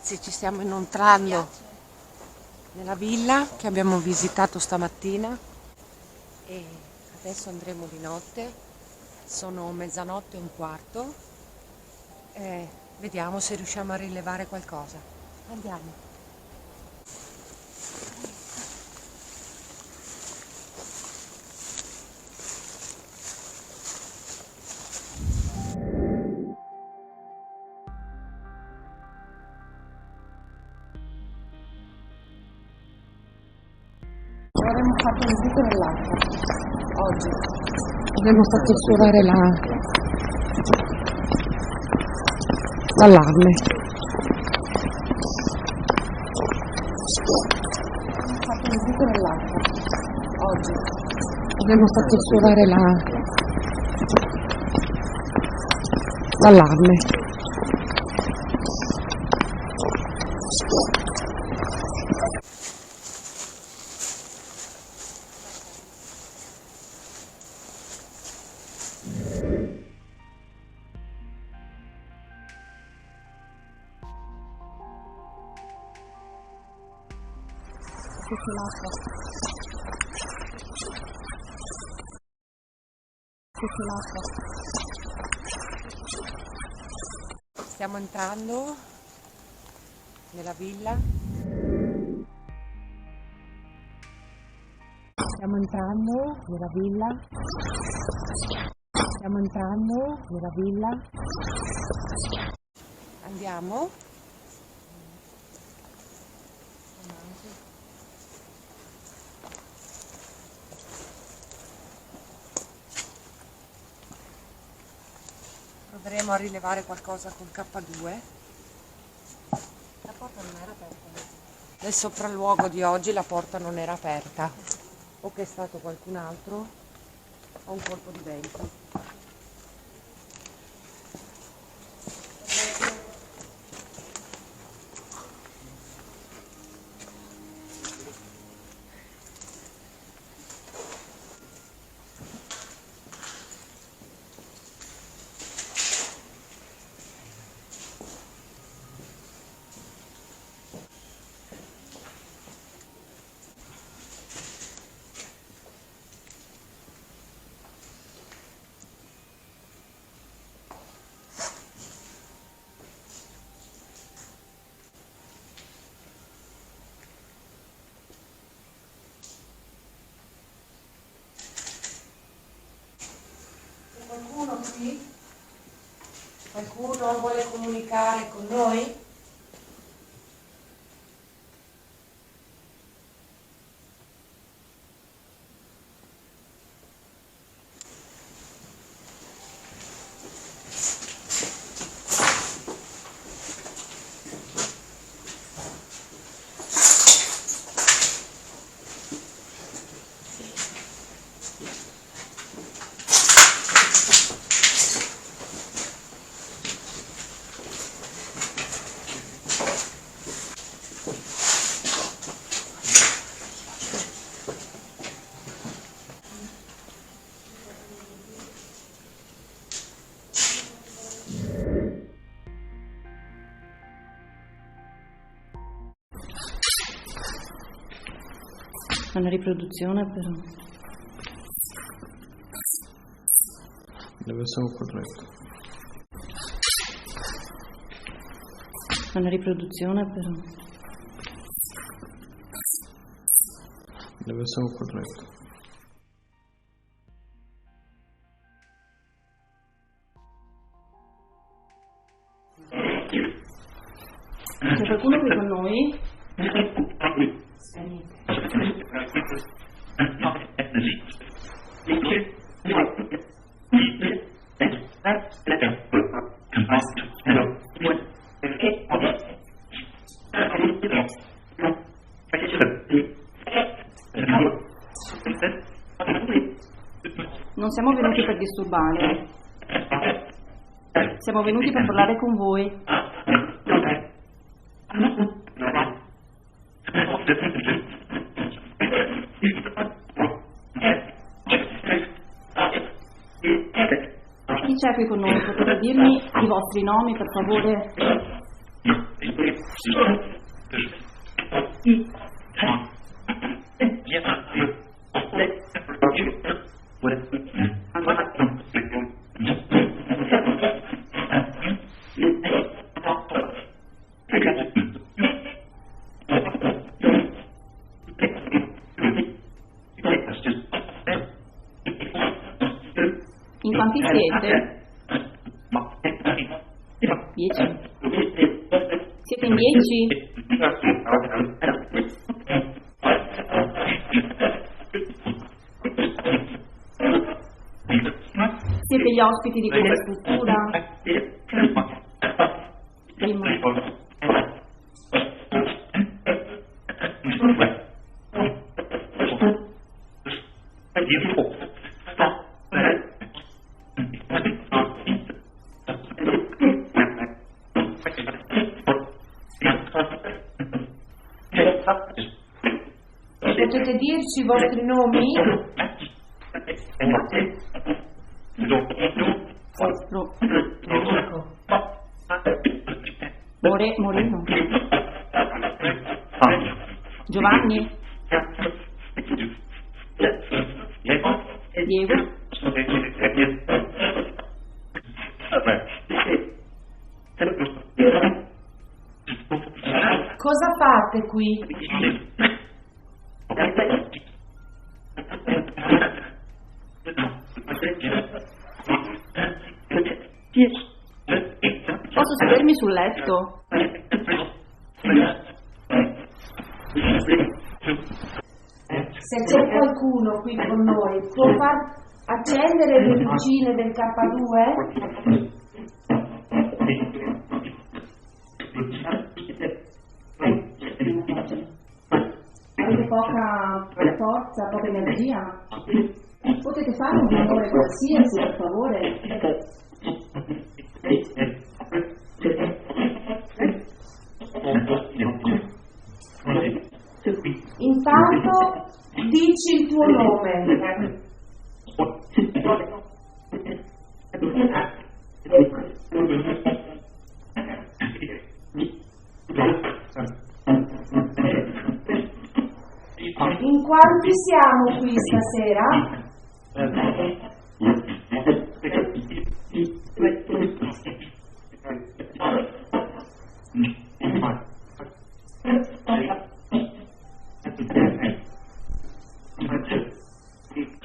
Ragazzi, ci stiamo inoltrando nella villa che abbiamo visitato stamattina e adesso andremo di notte. Sono 00:15. Vediamo se riusciamo a rilevare qualcosa. Andiamo. Avremmo fatto un buco nell'acqua oggi, abbiamo fatto suonare l'allarme. Abbiamo fatto un buco nell'acqua oggi, abbiamo fatto suonare l'allarme. Stiamo entrando nella villa. Stiamo entrando nella villa. Andiamo. Proveremo a rilevare qualcosa col K2. La porta non era aperta. Nel sopralluogo di oggi la porta non era aperta. O che è stato qualcun altro o un colpo di vento. Qualcuno qui? Qualcuno vuole comunicare con noi? Una riproduzione però. Deve essere corretto. Una riproduzione però. Deve essere corretto. C'è qualcuno qui con noi? Non siamo venuti per disturbare, siamo venuti per parlare con voi. Chi c'è qui con noi? Potete dirmi i vostri nomi, per favore? In quanti siete? 10. Siete in 10? Siete gli ospiti di questa struttura? Primo. Potete dirci i vostri nomi? Moreno. Giovanni. Diego. Cosa fate qui? Posso sedermi sul letto? Se c'è qualcuno qui con noi, può far accendere le lucine del K2? Avete poca forza, poca energia? Potete fare un favore qualsiasi, per favore? Intanto dici il tuo nome. In quanti siamo qui stasera?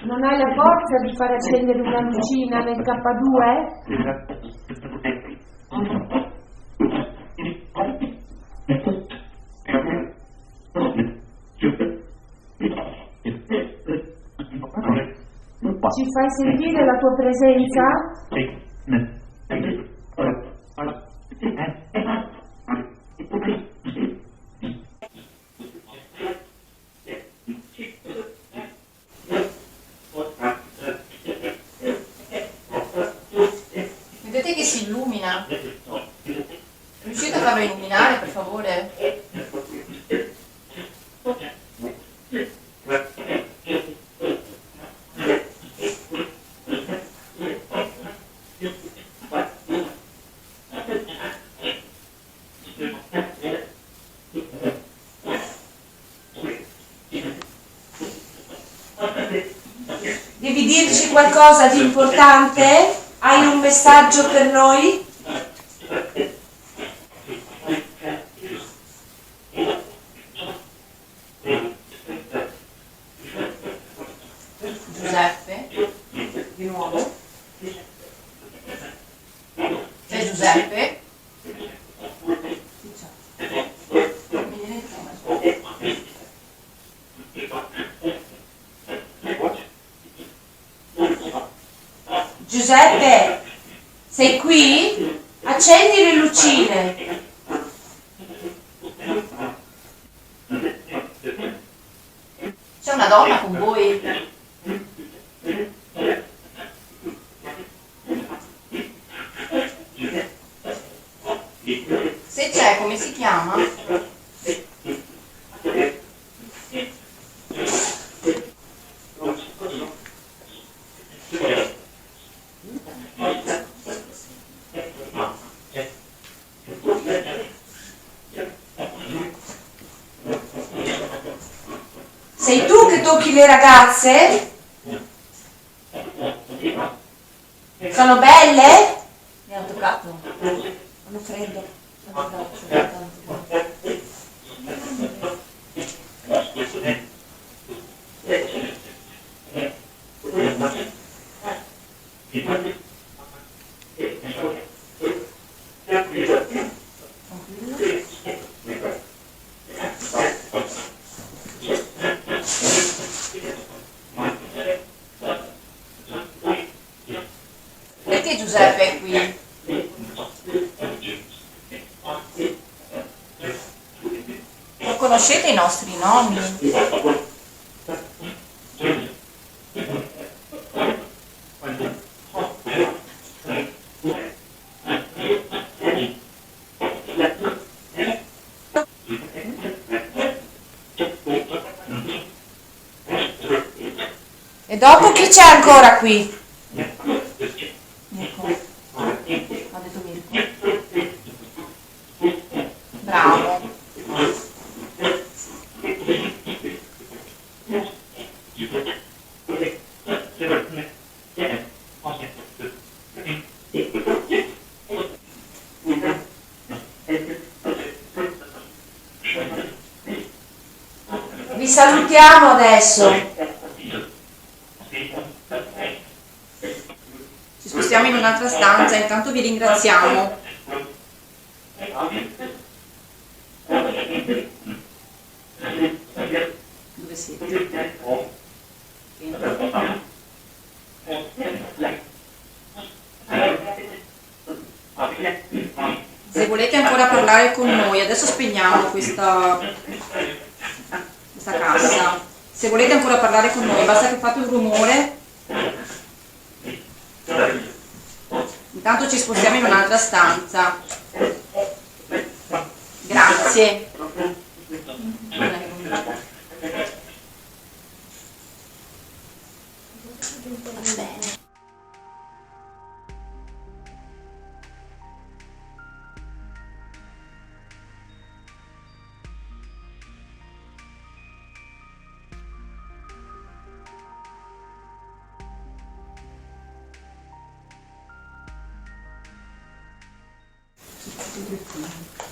Non hai la forza di far accendere una lucina nel K2? Ci fai sentire la tua presenza? Vedete che si illumina? Riuscite a farlo illuminare, per favore? Devi dirci qualcosa di importante? Hai un messaggio per noi? Giuseppe? Di nuovo? C'è Giuseppe? Giuseppe, sei qui? Accendi le lucine. C'è una donna con voi? Se c'è, come si chiama? tocchi le ragazze? Sono belle? Mi hanno toccato. Hanno freddo. Perché Giuseppe è qui? Lo conoscete i nostri nomi? E dopo chi c'è ancora qui? Mirko. Ha detto Mirko. Bravo. Vi salutiamo adesso. Ci spostiamo in un'altra stanza, intanto vi ringraziamo. Dove siete? Se volete ancora parlare con noi, adesso spegniamo questa cassa. Se volete ancora parlare con noi, basta che fate un rumore. Intanto ci spostiamo in un'altra stanza. Grazie. Bene. Tutti e 3 figli.